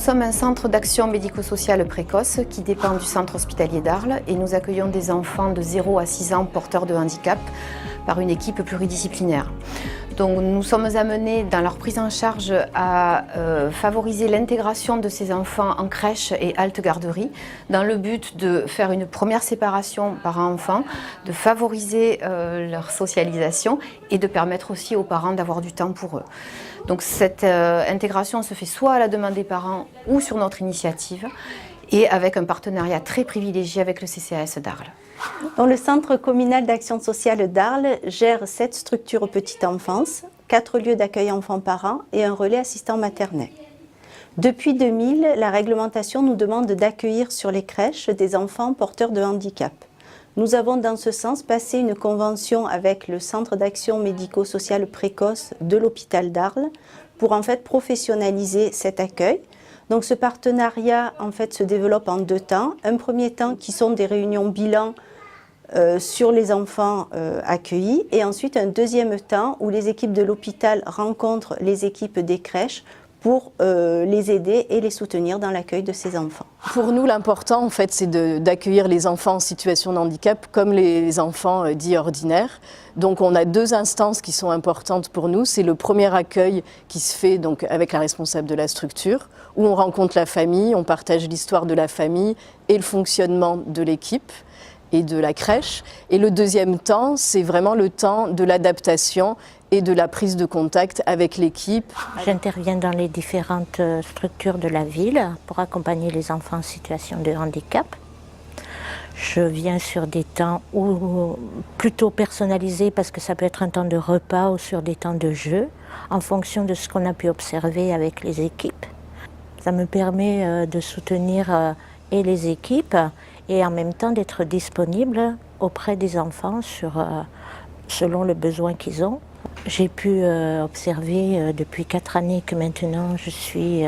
sommes un centre d'action médico-sociale précoce qui dépend du centre hospitalier d'Arles et nous accueillons des enfants de 0 à 6 ans porteurs de handicap par une équipe pluridisciplinaire. Donc nous sommes amenés dans leur prise en charge à favoriser l'intégration de ces enfants en crèche et halte garderie dans le but de faire une première séparation parents-enfants, de favoriser leur socialisation et de permettre aussi aux parents d'avoir du temps pour eux. Donc cette intégration se fait soit à la demande des parents ou sur notre initiative et avec un partenariat très privilégié avec le CCAS d'Arles. Donc, le Centre communal d'action sociale d'Arles gère 7 structures petite enfance, 4 lieux d'accueil enfants-parents et un relais assistant maternel. Depuis 2000, la réglementation nous demande d'accueillir sur les crèches des enfants porteurs de handicap. Nous avons dans ce sens passé une convention avec le Centre d'action médico-sociale précoce de l'hôpital d'Arles pour en fait professionnaliser cet accueil. Donc ce partenariat en fait se développe en 2 temps. Un premier temps qui sont des réunions bilan sur les enfants accueillis et ensuite un deuxième temps où les équipes de l'hôpital rencontrent les équipes des crèches pour les aider et les soutenir dans l'accueil de ces enfants. Pour nous, l'important, en fait, c'est d'accueillir les enfants en situation de handicap comme les enfants dits ordinaires. Donc, on a 2 instances qui sont importantes pour nous. C'est le premier accueil qui se fait donc, avec la responsable de la structure, où on rencontre la famille, on partage l'histoire de la famille et le fonctionnement de l'équipe et de la crèche. Et le deuxième temps, c'est vraiment le temps de l'adaptation et de la prise de contact avec l'équipe. J'interviens dans les différentes structures de la ville pour accompagner les enfants en situation de handicap. Je viens sur des temps plutôt personnalisés parce que ça peut être un temps de repas ou sur des temps de jeu en fonction de ce qu'on a pu observer avec les équipes. Ça me permet de soutenir et les équipes et en même temps d'être disponible auprès des enfants selon le besoin qu'ils ont. J'ai pu observer depuis 4 années que maintenant je suis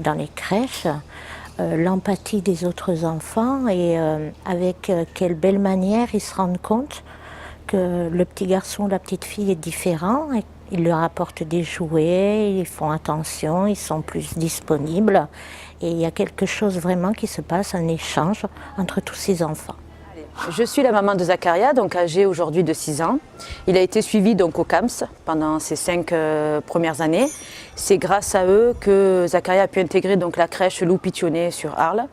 dans les crèches, l'empathie des autres enfants et avec quelle belle manière ils se rendent compte que le petit garçon ou la petite fille est différent. Et ils leur apportent des jouets, ils font attention, ils sont plus disponibles et il y a quelque chose vraiment qui se passe, un échange entre tous ces enfants. Je suis la maman de Zakaria, donc âgé aujourd'hui de 6 ans. Il a été suivi donc au CAMS pendant ces 5 premières années. C'est grâce à eux que Zakaria a pu intégrer donc la crèche Loup Pitionnet sur Arles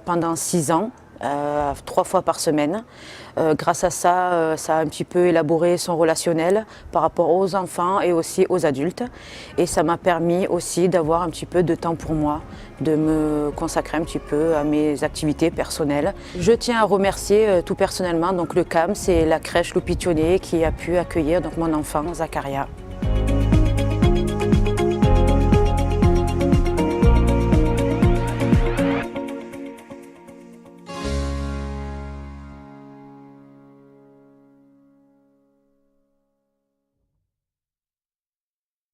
pendant 6 ans. 3 fois par semaine. Grâce à ça, ça a un petit peu élaboré son relationnel par rapport aux enfants et aussi aux adultes. Et ça m'a permis aussi d'avoir un petit peu de temps pour moi, de me consacrer un petit peu à mes activités personnelles. Je tiens à remercier tout personnellement donc le CAMS et la crèche Loup Pitionnet qui a pu accueillir donc mon enfant Zakaria.